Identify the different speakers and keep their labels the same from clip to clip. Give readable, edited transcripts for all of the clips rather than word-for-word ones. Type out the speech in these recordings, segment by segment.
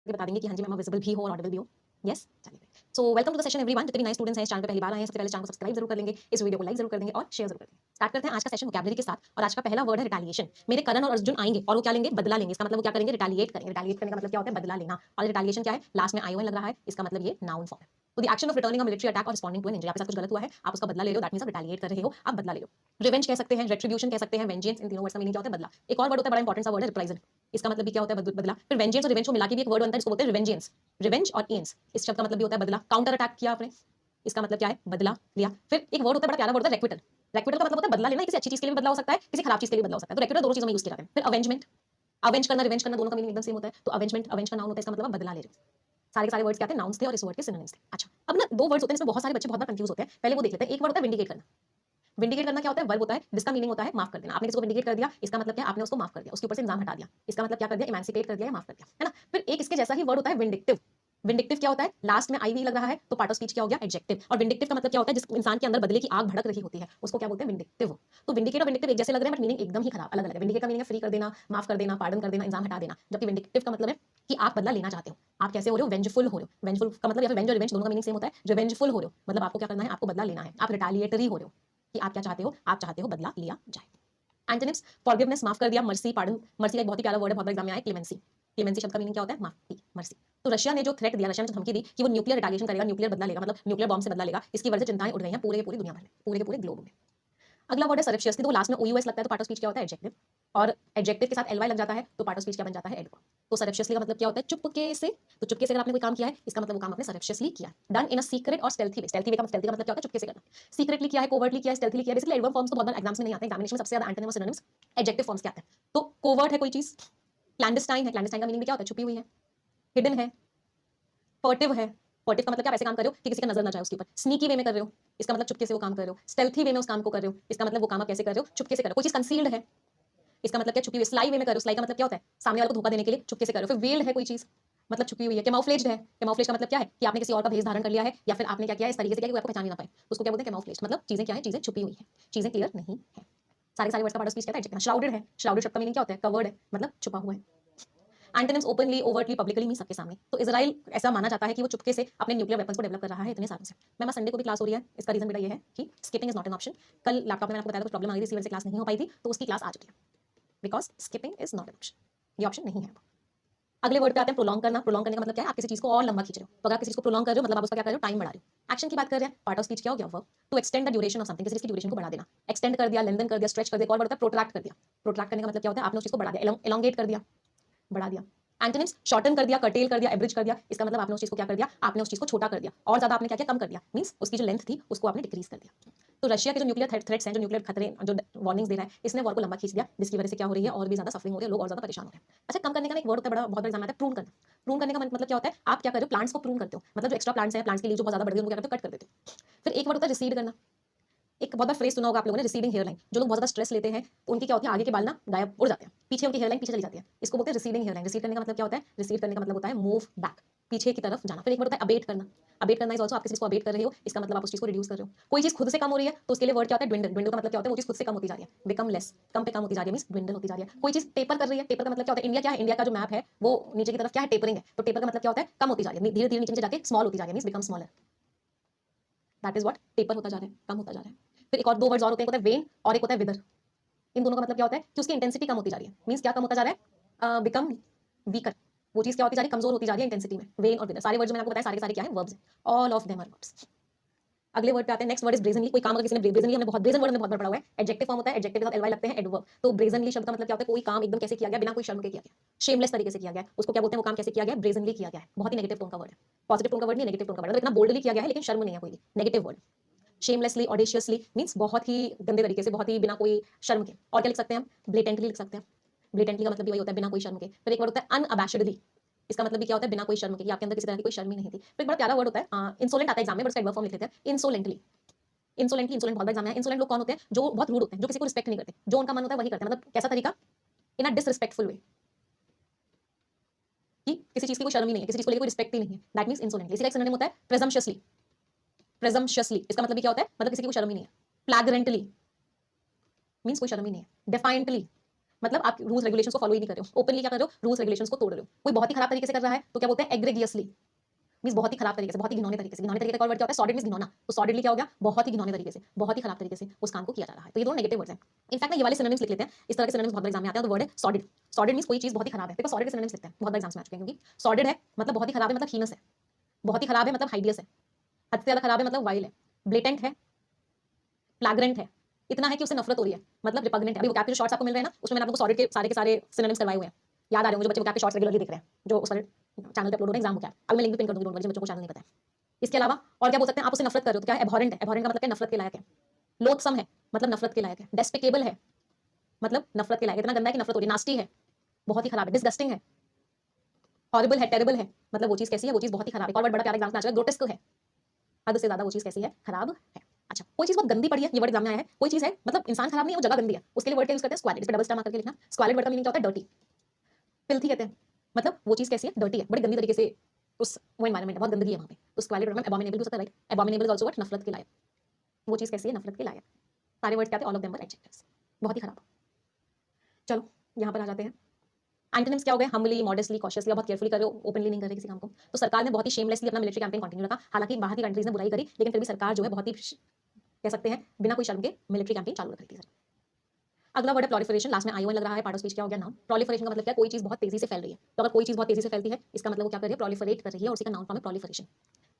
Speaker 1: बता देंगे कि हाँ जी मैम विजिबल भी हो और ऑडिबल भी हो। यस चलिए। So welcome to the session everyone. जितने नए स्टूडेंट्स हैं इस चैनल पे पहली बार आए हैं सबसे पहले चैनल को सब्सक्राइब जरूर कर लेंगे, इस वीडियो को लाइक जरूर कर देंगे और शेयर जरूर कर देंगे। स्टार्ट करते हैं आज का सेशन वोकैबुलरी के साथ और आज का पहला वर्ड है रिटेलिएशन। मेरे करण और अर्जुन आएंगे और वो क्या लेंगे? बदला लेंगे। इसका मतलब वो क्या करेंगे? रिटेलिएट करेंगे। रिटेलिएट करने का मतलब क्या होता है? बदला लेना। और रिटेलिएशन क्या है? लास्ट में आईओएन लग रहा है, इसका मतलब ये नाउन फॉर्म है। तो the action of returning a military attack और रिस्पोंडिंग टू एन इंजरी। आपके साथ कुछ गलत हुआ है, आप उसका बदला ले रहे हो, दैट मींस आप रिटेलिएट कर रहे हो, आप बदला ले रहे हो। रिवेंज कह सकते हैं, रेट्रिब्यूशन कह सकते हैं, वेंजेंस, इन तीनों वर्ड्स का मीनिंग क्या होता है? बदला। एक और वर्ड होता है बड़ा इंपॉर्टेंट सा वर्ड है रिप्राइजल। इसका मतलब भी क्या होता है? बदला। फिर वेंजेंस और रिवेंज को मिला के भी एक वर्ड बनता है जिसको बोलते हैं रिवेंजेंस। रिवेंज और एंस, इस शब्द का मतलब भी होता है बदला। काउंटर अटैक किया आपने, इसका मतलब क्या है? बदला लिया। फिर एक वर्ड होता है बड़ा प्यारा वर्ड है रेक्विटल। रेक्विटल का मतलब होता है बदला लेना, किसी अच्छी चीज के लिए भी बदला हो सकता है, किसी खराब चीज के लिए बदला हो सकता है। तो रेक्विटल दोनों चीजों में यूज किया जाता है। फिर अवेंजमेंट, अवेंज करना, रिवेंज करना, दोनों का मीनिंग एकदम सेम होता है। तो अवेंजमेंट, अवेंज का नाउन होता है, इसका मतलब बदला ले रहे हो। सारे के सारे वर्ड्स क्या थे? नाउन्स थे और इस वर्ड के सिनोनिम्स थे। अच्छा, अब ना दो वर्ड्स होते हैं इसमें बहुत सारे बच्चे बहुत बार कंफ्यूज होते हैं। पहले वो देख लेते हैं। एक वर्ड होता है विंडिकेट करना। विंडिकेट करना क्या होता है? वर्ब होता है जिसका मीनिंग होता है माफ कर देना। आपने किसी को विंडिकेट कर दिया, इसका मतलब क्या? आपने उसको माफ कर दिया, उसके ऊपर से इल्जाम हटा दिया। इसका मतलब क्या कर दिया? इमेंसिपेट कर दिया या माफ कर दिया, है ना। फिर एक इसके जैसा ही वर्ड होता है विंडिक्टिव। विंडिक्टिव क्या होता है? लास्ट में आईवी लग रहा है तो पार्ट ऑफ स्पीच क्या हो गया? एडजेक्टिव। और विंडिक्टिव का मतलब क्या होता है? जिस इंसान के अंदर बदले की आग भड़क रही होती है उसको क्या बोलते हैं? विंडिक्टिव। तो विंडिकेट और विंडिक्टिव एक जैसे लग रहे हैं बट मीनिंग एकदम ही खराब अलग अलग है। विंडिकेट का मीनिंग है फ्री कर देना, माफ कर देना, पार्डन कर देना, इल्जाम हटा देना। जबकि विंडिक्टिव का मतलब है कि आप बदला लेना चाहते हो। आप कैसे हो रहे हो? वेंजफुल हो रहे हो। वेंजफुल का मतलब या फिर वेंज और रिवेंज दोनों का मीनिंग सेम होता है। रिवेंजफुल हो रहे हो मतलब आपको क्या करना है? आपको बदला लेना है। आप रिटेलिएटरी हो रहे हो कि आप क्या चाहते हो? आप चाहते हो बदला लिया जाए। एंटोनिम्स, फॉरगिवनेस माफ कर दिया, मर्सी पार्डन। मर्सी का एक बहुत ही प्यारा वर्ड है, बहुत बार एग्जाम में आया, क्लेमेंसी। क्लेमेंसी शब्द का मीनिंग क्या होता है? माफी, मर्सी। तो रशिया ने जो थ्रेट दिया, रशिया ने जो धमकी दी कि वो न्यूक्लियर रिटेलिएशन करेगा, न्यूक्लियर बदला लेगा, मतलब न्यूक्लियर बॉम्ब से बदला लेगा, इसकी वजह से चिंताएं उड़ रही हैं पूरे के पूरी दुनिया भर में, पूरे के पूरे ग्लोब में। अगला वर्ड है सरप्शियसली। तो लास्ट में ओयूएस लगता है तो पार्ट ऑफ स्पीच क्या होता है? एडजेक्टिव। और एडजेक्टिव के साथ एलवाई लग जाता है तो पार्ट ऑफ स्पीच क्या बन जाता है? एडवर्ब। तो सरप्शियसली का मतलब क्या होता है? चुपके से। तो चुपके से अगर आपने कोई काम किया है, इसका मतलब वो काम आपने सरप्शियसली किया है। डन इन अ सीक्रेट और स्टेल्थी वे। स्टेल्थी वे का मतलब क्या होता है? चुपके से करना। सीक्रेटली किया है, कोवर्टली किया है, स्टेल्थीली किया है। बेसिकली एडवर्ब फॉर्म्स तो बहुत बार एग्जाम्स में नहीं आते, एग्जामिनेशन में सबसे ज्यादा एंटोनिम और सिनोनिम्स एडजेक्टिव फॉर्म्स के आते हैं। तो कोवर्ट है कोई चीज, क्लैंडस्टाइन है, क्लैंडस्टाइन का मीनिंग भी क्या होता है? छुपी हुई है। हिडन है, फर्टिव है। फर्टिव का मतलब क्या? ऐसे काम कर रहे हो कि किसी का नजर ना जाए उसके ऊपर। स्नीकी वे में कर रहे हो, इसका मतलब चुपके से वो काम कर रहे हो। स्टेल्थी वे में उस काम को कर रहे हो, इसका मतलब वो काम आप कैसे कर रहे हो? चुपके से कर रहे हो। कोई चीज कंसील्ड है, इसका मतलब क्या? छुपी हुई। स्लाई वे में कर रहे हो, स्लाई का मतलब क्या होता है? सामने वाले को धोखा देने के लिए चुपके से कर रहे हो। फिर वेल्ड है कोई चीज, मतलब छुपी हुई है। कैमोफ्लेज्ड है, कैमोफ्लेज का मतलब क्या है? कि आपने किसी और का भेष धारण कर लिया है या फिर आपने क्या किया है? इस तरीके से किया कि वो आपको पहचान ही ना पाए, उसको क्या बोलते हैं? कैमोफ्लेज। मतलब चीजें क्या है? चीजें छुपी हुई है, चीजें क्लियर नहीं है। सारे सारे वर्ड्स का पार्ट ऑफ स्पीच क्या है? श्राउडेड है, श्राउडेड शब्द का मीनिंग क्या होता है? कवर्ड है, मतलब छुपा हुआ है। Antonyms openly, overtly, publicly mean सबके सामने। तो इजराइल ऐसा माना जाता है कि वो चुपके से अपने न्यूक्लियर वेपन्स को डेवलप कर रहा है इतने सालों से। मैम संडे को भी क्लास हो रही है, इसका रीजन बेटा ये है कि skipping is not an option. कल लैपटॉप में मैंने आपको बताया था कुछ प्रॉब्लम आ गई थी, इसी वजह से क्लास नहीं हो पाई थी, तो उसकी क्लास आ चुकी है because skipping is not an option, ये ऑप्शन नहीं है। अगले वर्ड पे आते हैं प्रोलॉन्ग करना। प्रोलॉन्ग करने का मतलब क्या है? आप किसी चीज को और लंबा खींच रहे हो। तो अगर आप किसी चीज को प्रोलॉन्ग कर रहे हो मतलब आप उसका क्या कर रहे हो? टाइम बढ़ा रहे हो। एक्शन की बात कर रहे हैं, पार्ट ऑफ स्पीच क्या हो गया? Verb. To extend the duration of something, किसी चीज की ड्यूरेशन को बढ़ा देना। एक्सटेंड कर दिया, लेंथन कर दिया, स्ट्रेच कर दिया। और वर्ड होता है प्रोट्रैक्ट कर दिया। प्रोट्रैक्ट करने का मतलब क्या होता है? आपने उस चीज को बढ़ा दिया, एलोंगेट कर दिया, बढ़ा दिया। एंटोनिम्स, शॉर्टन कर दिया, कर्टेल कर दिया, एब्रिज कर दिया। इसका मतलब आपने उस चीज को क्या कर दिया? आपने उस चीज को छोटा कर दिया, और ज्यादा आपने क्या किया? कम कर दिया। मींस उसकी जो लेंथ थी उसको आपने डिक्रीज कर दिया। तो रशिया के जो न्यूक्लियर थ्रेट्स हैं, जो न्यूक्लियर खतरे, जो वार्निंग्स दे रहा है, इसने वॉर को लंबा खींच दिया, जिसकी वजह से क्या हो रही है? और भी ज्यादा सफरिंग हो रही है, लोग और ज्यादा परेशान हो रहे हैं। अच्छा, कम करने का एक वर्ड होता है बड़ा, बहुत बड़ा एग्जाम आता है, प्रून करना। प्रून करने का मतलब क्या होता है? आप क्या कर रहे हो? प्लांट्स को प्रून करते हो, मतलब जो एक्स्ट्रा प्लांट्स हैं, प्लांट्स के लिए जो बहुत ज्यादा बढ़ गए उनको क्या करते हो? कट कर देते हो। फिर एक वर्ड होता है रिसीड करना। एक बहुत बार फ्रेज सुना होगा आप लोगों ने, रिसीडिंग हेयर लाइन। जो लोग बहुत ज्यादा स्ट्रेस लेते हैं तो उनकी क्या होती है? आगे के बाल ना गायब, उड़ जाते हैं, पीछे उनकी हेयर लाइन पीछे चली जाती है, इसको बोलते हैं रिसीडिंग हेयर लाइन। रिसीड करने का मतलब क्या होता है? रिसीड करने का मतलब होता है मूव बैक, पीछे की तरफ जाना। फिर एक वर्ड होता है अबेट करना। अबेट करना इज ऑल्सो, आप किसी चीज को अबेट कर रहे हो, इसका मतलब आप उस चीज को रिड्यूस कर रहे हो। कोई चीज खुद से कम हो रही है तो उसके लिए वर्ड क्या होता है? ड्विंडल। ड्विंडल का मतलब क्या होता है? वो चीज खुद से कम होती जा रही है, बिकम लेस, कम पे कम होती जा रही है, मींस ड्विंडल होती जा रही है। कोई चीज टेपर कर रही है, टेपर का मतलब क्या होता है? इंडिया क्या है? इंडिया का जो मैप है वो नीचे की तरफ क्या है? टेपरिंग है। तो टेपर का मतलब क्या होता है? कम होती जा रही है, धीरे धीरे नीचे जाके स्मॉल होती जा रही है, means become smaller. That is what taper होता जा रहा है, कम होता जा रहा है। फिर एक और दो वर्ड्स और होते हैं, एक होता है वेन और एक होता है विदर। इन दोनों का मतलब क्या होता है? कि उसकी इंटेंसिटी कम होती जा रही है, मींस क्या कम होता जा रहा है? Become weaker. वो चीज क्या होती जा रही है? कमजोर होती जा रही है इंटेंसिटी में। वेन और विदर, सारे वर्ड्स मैंने आपको बताया, सारे के सारे क्या है? Verbs. All of them are verbs. अगले वर्ड पे आते हैं। Next word is brazenly. कोई काम अगर किसी ने ब्रेजनली, हमने बहुत ब्रेजन वर्ड में बहुत बार पढ़ा हुआ है। एडजेक्टिव फॉर्म होता है, एडजेक्टिव के साथ एलवाई लगते हैं, एडवर्ब। तो ब्रेजनली शब्द का मतलब क्या होता है? कोई काम एकदम कैसे किया गया? बिना कोई शर्म के किया गया, शेमलेस तरीके से किया गया, उसको क्या बोलते हैं? वो काम कैसे किया गया? ब्रेजनली किया गया है। बहुत ही नेगेटिव टोन का वर्ड है, पॉजिटिव टोन का वर्ड नहीं, नेगेटिव टोन का वर्ड। मतलब इतना बोल्डली किया गया है लेकिन शर्म नहीं है कोई भी, नेगेटिव वर्ड। शेमलेसली, ऑडेशियसली मींस बहुत ही गंदे तरीके से, बहुत ही बिना कोई शर्म के। और क्या लिख सकते हैं हम? ब्लेटेंटली लिख सकते हैं। ब्लेटेंटली का मतलब भी वही होता है, बिना कोई शर्म के। फिर एक वर्ड होता है अनअबैशडली। इसका मतलब भी क्या होता है? बिना कोई शर्म के, कि आपके अंदर किसी तरह की कोई शर्म ही नहीं थी। फिर एक बड़ा प्यारा वर्ड होता है इंसोलेंट, आता है एग्जाम में, बट उसका एडवर्ब फॉर्म लिख लेते हैं इंसोलेंटली। इंसोलेंटली, इंसोलेंट बहुत बड़ा एग्जाम है। इंसोलेंट लोग कौन होते हैं? जो बहुत रूड होते हैं, जो किसी को रिस्पेक्ट नहीं करते, जो उनका मन होता है वही करते हैं। मतलब कैसा तरीका? इन अ डिसरिस्पेक्टफुल वे, कि किसी चीज की कोई शर्म ही नहीं है, किसी चीज को लेकर कोई रिस्पेक्ट ही नहीं है, दैट मींस इंसोलेंटली। इसी का एक सिनोनिम होता है प्रेजम्पशियसली। प्रेजम्पशियसली इसका मतलब भी क्या होता है? मतलब किसी की कोई शर्म ही नहीं है। फ्लैग्रेंटली मींस कोई शर्म ही नहीं है। डेफाइंटली मतलब आप रूल्स रेगुलेशंस को फॉलो ही नहीं कर रहे हो, ओपनली क्या कर रहे हो, रूल्स रेगुलेशंस को तोड़ रहे हो। कोई बहुत ही खराब तरीके से कर रहा है तो क्या बोलते हैं, एग्रेगियसली, मींस बहुत ही खराब तरीके से, बहुत ही घिनौने तरीके से। घिनौने तरीके का वर्ड क्या होता है, सॉर्डिड मींस घिनौना, तो सॉर्डिडली क्या हो गया, बहुत ही घिनौने तरीके से, बहुत ही खराब तरीके से उस काम को किया जा रहा है। तो ये दोनों नेगेटिव वर्ड्स हैं। इनफैक्ट मैं ये वाले सिनोनिम्स लिख लेते हैं, इस तरह के सिनोनिम्स बहुत बार एग्जाम में आते हैं। तो वर्ड है सॉर्डिड। सॉर्डिड मींस कोई चीज बहुत ही खराब है, देखो सॉर्डिड के सिनोनिम्स लिखते हैं, बहुत बार एग्जाम्स में आ चुके हैं। क्योंकि सॉर्डिड है मतलब बहुत ही खराब है, मतलब हीनस है, बहुत ही खराब है मतलब हाइडियस है, हद से ज्यादा खराब है मतलब वाइल है, ब्लेटेंट है, फ्लैग्रेंट है, इतना है कि उससे नफरत हो रही है, मतलब रिपग्नेंट है। अभी वोकैब के शॉर्ट्स आपको मिल रहे हैं ना, उसमें मैंने आपको सॉर्डिड के सारे सिनोनिम्स करवाए हुए हैं, याद आ रहे होंगे जो बच्चे वोकैब के शॉर्ट्स रेगुलरली देख रहे हैं, जो उस वाले चैनल पे अपलोड हो रहे हैं एग्जाम वोकैब। अब मैं लिंक भी पिन कर दूंगी, डोंट वरी, जिन बच्चों को चैनल नहीं पता है। इसके अलावा और क्या बोल सकते हैं, आप उससे नफरत कर रहे हो तो क्या है, एबहॉरेंट है। एबहॉरेंट का मतलब क्या, नफरत के लायक है। लोथसम है मतलब नफरत के लायक है। डेस्पिकेबल है मतलब नफरत के लायक, इतना गंदा है कि नफरत हो रही है। नास्टी है, बहुत ही खराब है। डिसगस्टिंग है, हॉरिबल है, टेरिबल है, मतलब वो चीज कैसी है, वो चीज बहुत ही खराब है। एक और वर्ड बड़ा प्यारा एग्जाम में आ जाएगा, ग्रोटेस्क है, हद से ज्यादा वो चीज कैसी है, खराब है। अच्छा, कोई चीज बहुत गंदी पड़ी है, ये वर्ड एग्जाम में आया है, कोई चीज है मतलब इंसान खराब नहीं है, वो जगह गंदी है, उसके लिए वर्ड का यूज करते हैं स्क्वालिड। इस पे डबल स्टार मार करके लिखना। स्क्वालिड वर्ड का मीनिंग क्या होता है, डर्टी, फिल्थी कहते हैं, मतलब वो चीज कैसी है, डर्टी है, बड़ी गंदी तरीके से उस वो एनवायरमेंट है, बहुत गंदगी है वहां पे, तो स्क्वालिड वर्ड में एबॉमिनेबल हो सकता है, राइट। एबॉमिनेबल इज आल्सो व्हाट, नफरत के लायक, वो चीज कैसी है, नफरत के लायक। सारे वर्ड्स क्या थे, all of them were adjectives, बहुत ही खराब। चलो यहाँ पर आ जाते हैं। एंटोनिम्स क्या हो गए, हम्बली, मॉडेस्टली, कॉशियसली, बहुत केयरफुली कर रहे हो, ओपनली नहीं कर रहे किसी काम को। तो सरकार ने बहुत ही शेमलेसली अपना मिलिट्री कैंपेन कंटिन्यू रखा, हालांकि बाहर की कंट्रीज ने बुराई करी, लेकिन फिर भी सरकार जो है बहुत ही कह सकते हैं बिना कोई शर्म के मिलिट्री कैंपेन चालू रख रही थी। अगला वर्ड है प्रोलिफरेशन, लास्ट में आईओएन लग रहा है, पार्ट ऑफ स्पीच क्या हो गया, नाउन। प्रोलिफरेशन का मतलब क्या, कोई चीज बहुत तेजी से फैल रही है। तो अगर कोई चीज बहुत तेजी से फैलती है, इसका मतलब वो क्या कर रही है, प्रोलिफरेट कर रही है, और उसी का नाउन फॉर्म है proliferation.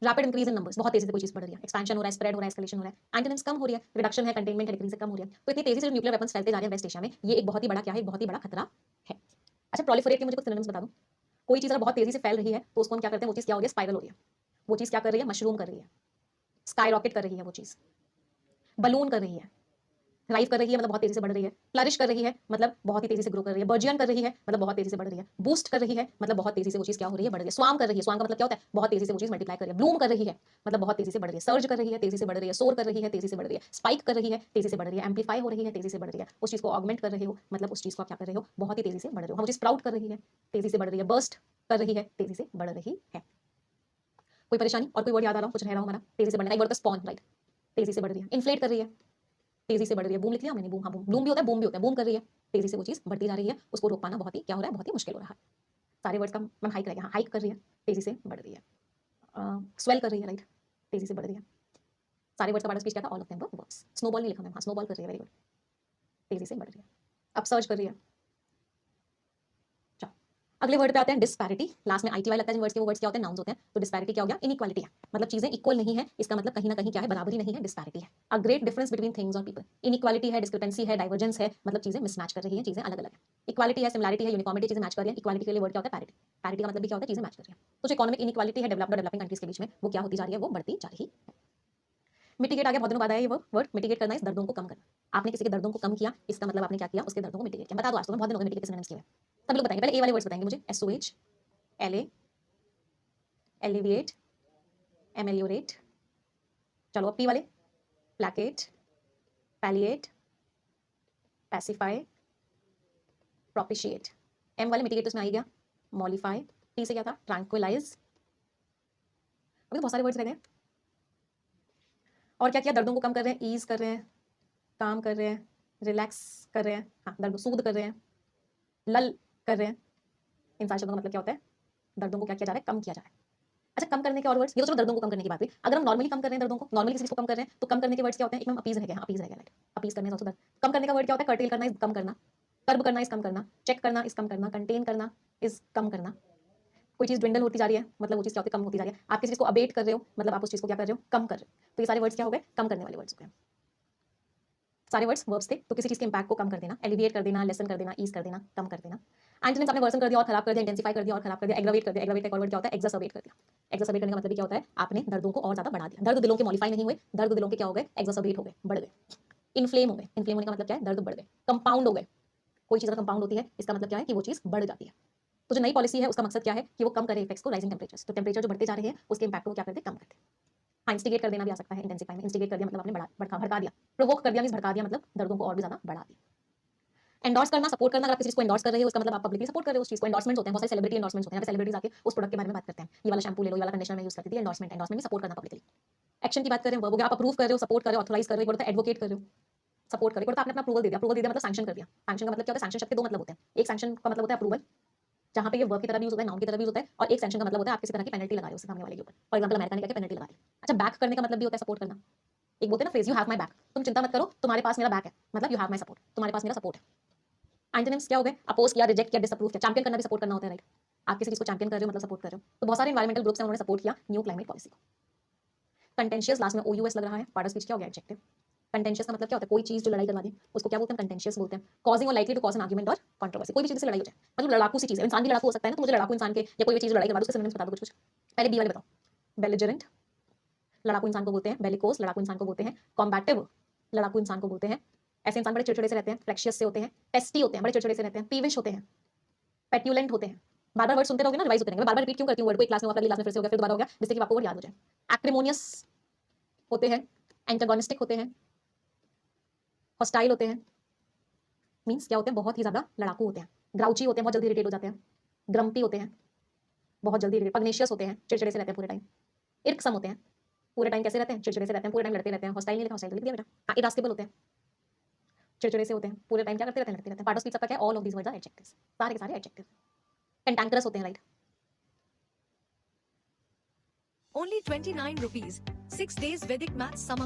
Speaker 1: Rapid increase in numbers, बहुत तेजी से कोई चीज बढ़ रही है, एक्सपेंशन हो रहा है, स्प्रेड हो रहा है, एस्केलेशन हो रहा है। एंटोनिम्स कम हो रही है, रिडक्शन है, कंटेनमेंट है, डिक्रीज से कम हो रही है। तो इतनी तेजी से जो न्यूक्लियर वेपन्स फैलते जा रहे हैं वेस्ट एशिया में, ये एक बहुत ही बड़ा क्या है, एक बहुत ही बड़ा खतरा है। अच्छा, प्रोलिफरेट के मुझे कुछ सिनोनिम्स बता दो। कोई चीज अगर बहुत तेजी से फैल रही है तो उसको हम क्या करते हैं, वो चीज क्या हो रही है, स्पाइरल हो रही है, वो चीज क्या कर रही है, मशरूम कर रही है, स्काई रॉकेट कर रही है, वो चीज बलून कर रही है, थ्राइव कर रही है मतलब बहुत तेजी से बढ़ रही है, फ्लरिश कर रही है मतलब बहुत ही तेजी से ग्रो कर रही है, बर्जियन कर रही है मतलब बहुत तेजी से बढ़ रही है, बूस्ट कर रही है मतलब बहुत तेजी से वो चीज क्या हो रही है, बढ़ रही है। स्वाम कर रही है, स्वाम का मतलब क्या होता है, बहुत तेजी से वो चीज मल्टीप्लाई कर रही है। ब्लूम कर रही है मतलब बहुत तेजी से बढ़ रही है, सर्ज कर रही है, तेजी से बढ़ रही है, सोर कर रही है, तेजी से बढ़ रही है, स्पाइक कर रही है, तेजी से बढ़ रही है, एम्पलीफाई हो रही है, तेजी से बढ़ रही है। उस चीज को ऑगमेंट कर रहे हो मतलब उस चीज को आप क्या कर रहे हो, बहुत ही तेजी से बढ़ रहे हो। हम चीज स्प्राउट कर रही है, तेजी से बढ़ रही है, बर्स्ट कर रही है, तेजी से बढ़ रही है। कोई परेशानी और कोई वर्ड याद आ रहा हो, कुछ रह रहा हो हमारा तेजी से बढ़ने का, एक वर्ड का स्पॉन, राइट, तेजी से बढ़ रही है। इन्फ्लेट कर रही है, तेजी से बढ़ रही है। बूम लिख लिया मैंने, बूम, हाँ बूम, ब्लूम भी होता है, बूम भी होता है, बूम कर रही है, तेजी से वो चीज बढ़ती जा रही है, उसको रोक पाना बहुत ही क्या हो रहा है, बहुत ही मुश्किल हो रहा है। सारे वर्ड्स का मैम हाइक रहेगा, हाँ हाइक कर रही है, तेजी से बढ़ रही है, स्वेल कर रही है, राइट, तेजी से बढ़ रही है। सारे वर्ड्स का पार्ट ऑफ स्पीच क्या था, all of them were verbs. Snowball नहीं लिखा मैम, हाँ स्नोबॉल कर रही है, वेरी गुड, तेजी से बढ़ रही है। अपसर्ज कर रही है। अगले वर्ड पे आते हैं डिस्पैरिटी, लास्ट में आईटीवाई लगता है जिन वर्ड्स के, वो वर्ड्स क्या होते हैं, नाउन्स होते हैं। तो डिस्पैरिटी क्या हो गया, इनइक्वालिटी है, मतलब चीजें इक्वल नहीं है, इसका मतलब कहीं ना कहीं क्या है, बराबरी नहीं है, डिस्पैरिटी है। A great difference between things और पीपल। इनइक्वालिटी है, डिस्क्रिपेंसी है, डाइवर्जेंस है, मतलब चीजें मिसमैच कर रही हैं, चीजें अलग अलग है। इक्वालिटी है, सिमिलैरिटी है, यूनिफॉर्मिटी, चीजें मैच कर रही है। इक्वालिटी के लिए वर्ड क्या होता है, पैरिटी। पैरिटी का मतलब भी क्या होता है, चीजें मैच कर रही है। तो जो इकोनॉमिक इनइक्वालिटी है डेवलप्ड और डेवलपिंग कंट्रीज के बीच में, वो क्या होती जा रही है, वो बढ़ती जा रही है। मिटिगेट आ गया, बहुत दिनों बाद आया ये वर्ड। मिटिगेट करना इस दर्दों को कम करना। आपने किसी के दर्दों को कम किया, इसका मतलब आपने क्या किया, उसके दर्दों को मिटिगेट किया। बता दो आज तो, बहुत दिन हो गए मिटिगेट के सिनोनिम्स किए। सब लोग बताएंगे, पहले ए वाले वर्ड्स बताएंगे मुझे, एसओएच, एलए, एलिविएट, एमेलियोरेट। चलो अब पी वाले, प्लैकेट, पैलिएट, पैसिफाई, प्रोपिशिएट। एम वाले मिटिगेट उसमें आ ही गया, मॉलिफाई। टी से क्या था, ट्रैंक्विलाइज। अभी तो बहुत सारे वर्ड्स रह गए। और क्या किया, दर्दों को कम कर रहे हैं, ईज कर रहे हैं, काम कर रहे हैं, रिलैक्स कर रहे हैं, हाँ दर्द सूद कर रहे हैं, लल कर रहे हैं। इन सारे शब्दों का मतलब क्या होता है, दर्दों को क्या किया जा रहा है, कम किया जा रहा है। अच्छा, कम करने के और वर्ड्स, ये तो चलो दर्दों को कम करने की बात हुई। अगर हम नॉर्मली कम कर रहे हैं दर्दों को, नॉर्मली किसी चीज को कम कर रहे हैं, तो कम करने के वर्ड्स क्या होते हैं, एक में अपीज रह गया, अपीज रह गया, राइट, अपीज करने से कम करने का वर्ड क्या होता है, कर्टेल करना इज कम करना, कर्ब करना इज कम करना, चेक करना इज कम करना, कंटेन करना इज कम करना। कोई चीज dwindle होती जा रही है, मतलब वो चीज क्या होती है, कम होती जा रही है। आप किसी चीज को अबेट कर रहे हो, मतलब आप उस चीज को क्या कर रहे हो, कम कर रहे हो। तो ये सारे वर्ड्स क्या हो गए, कम करने वाले वर्ड्स हो गए। सारे वर्ड्स वर्ब्स थे, तो किसी चीज के इंपैक्ट को कम कर देना, एलिविएट कर देना, लेसन कर देना, ईज कर देना, कम कर देना। एंटोनिम्स आपने वर्सन कर दिया और खराब कर दिया, इंटेंसिफाई कर दिया और खराब कर दिया, एग्रावेट कर दिया। एग्रावेट का वर्ड क्या होता है, एक्सरसबेट कर दिया। एक्सरसबेट करने का मतलब क्या होता है, आपने दर्दों को और ज्यादा बढ़ा दिया। दर्द दिलों के मॉडिफाई नहीं हुए, दर्द दिलों के क्या हो गए, एक्सरसबेट हो गए, बढ़ गए। इन्फ्लेम हो गए, इन्फ्लेम होने का मतलब क्या है, दर्द बढ़ गए। कंपाउंड हो गए, कोई चीज अगर कंपाउंड होती है, इसका मतलब क्या है कि वो चीज बढ़ जाती है। तो जो नई पॉलिसी है उसका मकसद क्या है कि वो कम करे इफेक्ट्स को, राइजिंग टेम्परेचर्स। तो टेम्परेचर जो बढ़ते जा रहे हैं उसके इंपैक्ट को क्या करते, कम करते। हाँ, इंस्टिगेट कर देना भी आ सकता है, इंटेंसिफाई में। इंस्टिगेट कर दिया मतलब आपने भड़का दिया। प्रोवोक कर दिया मींस भड़का दिया, मतलब दर्दों को और भी ज्यादा बढ़ा दिया। एंडोर्स करना, सपोर्ट करना, अगर आप किसी चीज को एंडोर्स कर रहे हो उसका मतलब आप पब्लिकली सपोर्ट कर रहे हो उस चीज को। एंडोर्समेंट्स होते हैं, बहुत सारे सेलिब्रिटी एंडोर्समेंट्स होते हैं, यहाँ पे सेलिब्रिटीज आके उस प्रोडक्ट के बारे में बात करते हैं, ये वाला शैम्पू ले लो, ये वाला कंडीशनर मैं यूज करती थी, एंडोर्समेंट। एंडोर्समेंट में सपोर्ट करना पब्लिकली। एक्शन की बात करें, वर्ब हो गया, आप अप्रूव कर रहे हो, सपोर्ट कर रहे हो, ऑथराइज कर रहे हो, एक होता है एडवोकेट कर रहे हो। सपोर्ट करे, आपने अपना अप्रूवल दे दिया, मतलब सैंक्शन कर दिया। सैंक्शन का मतलब क्या होता है? सैंक्शन शब्द के दो मतलब होते हैं। एक सैंक्शन का मतलब होता है अप्रूवल, जहाँ पे ये वर्ब की तरह भी यूज होता है, नाउन की तरह भी यूज होता है, और एक सैंक्शन का मतलब होता है आप किसी तरह की पेनल्टी लगा रहे हो उसके सामने वाले के ऊपर। फॉर एग्जांपल अमेरिका ने क्या पेनल्टी लगा दी। अच्छा, बैक करने का मतलब भी होता है सपोर्ट करना। एक बोलते हैं ना phrase, you have my back, तुम चिंता मत करो, तुम्हारे पास मेरा बैक है, मतलब यू हैव माय सपोर्ट, तुम्हारे पास मेरा सपोर्ट है। एंटोनिम्स क्या हो गए? अपोज किया, रिजेक्ट किया, डिसअप्रूव किया। चैंपियन करना भी सपोर्ट करना होता है, राइट? आप किसी चीज को चैंपियन कर रहे हो मतलब सपोर्ट कर रहे हो। तो बहुत सारे एनवायरमेंटल ग्रुप्स हैं, उन्होंने सपोर्ट किया न्यू क्लाइमेट पॉलिसी को। कंटेंशियस लास्ट में ओयूएस लग रहा है, पार्ट ऑफ स्पीच क्या हो गया? एडजेक्टिव। कंटेंशियस का मतलब क्या होता है? कोई चीज जो लड़ाई करवा दे उसको क्या बोलते हैं? कंटेंशियस बोलते हैं। कॉजिंग और likely to cause an argument और कंट्रोवर्सी, कोई भी चीज से लड़ाई हो जाए, मतलब लड़ाकू सी चीज है। इंसान भी लड़ाकू हो सकता है ना, तो मुझे लड़ाकू इंसान के या कोई भी चीज लड़ाई करवा दो, उसके सिनोनिम्स बता दो कुछ। पहले बी वाले बताओ। बेलिजरेंट, लड़ाकू इंसान को बोलते हैं। बेलिकोस, लड़ाकू इंसान को बोलते हैं। कॉम्बैटिव, लड़ाकू इंसान को बोलते हैं। ऐसे इंसान बड़े चिड़चिड़े से रहते हैं, फ्रैक्शियस से होते हैं, टेस्टी होते हैं, बड़े चिड़चिड़े से रहते हैं, पीविश होते हैं, पेट्यूलेंट होते हैं। बार बार वर्ड सुनते रहोगे ना, रिवाइज होते रहेंगे। मैं बार बार रिपीट क्यों करती हूँ वर्ड को? एक क्लास में हुआ, अगली क्लास में फिर से हो गया, फिर दोबारा हो गया, जिससे कि आपको वर्ड याद हो जाए। एक्रिमोनियस होते हैं, एंटागोनिस्टिक होते हैं, हॉस्टाइल होते हैं। मींस क्या होते हैं? बहुत ही ज्यादा लड़ाकू होते हैं। ग्राउची होते हैं, बहुत जल्दी इरिटेट हो जाते हैं। ग्रम्पी होते हैं, बहुत जल्दी इरिटेट। पग्नेशियस होते हैं, चिड़चिड़े से रहते हैं पूरे टाइम। इर्कसम होते हैं, पूरे टाइम कैसे रहते हैं? चिड़चिड़े से रहते हैं, पूरे टाइम लड़ते रहते हैं। हॉस्टाइल नहीं लिखा, हॉस्टाइल लिख दिया बेटा। हाँ, इरास्केबल होते हैं, चिड़चिड़े से होते हैं, पूरे टाइम क्या करते रहते हैं? लड़ते रहते हैं। पार्ट ऑफ स्पीच सबका क्या है? All of these words are adjectives, सारे के सारे एडजेक्टिव। कैंटांकरस होते हैं, right?
Speaker 2: Only 29 rupees. 6 days Vedic Maths Summer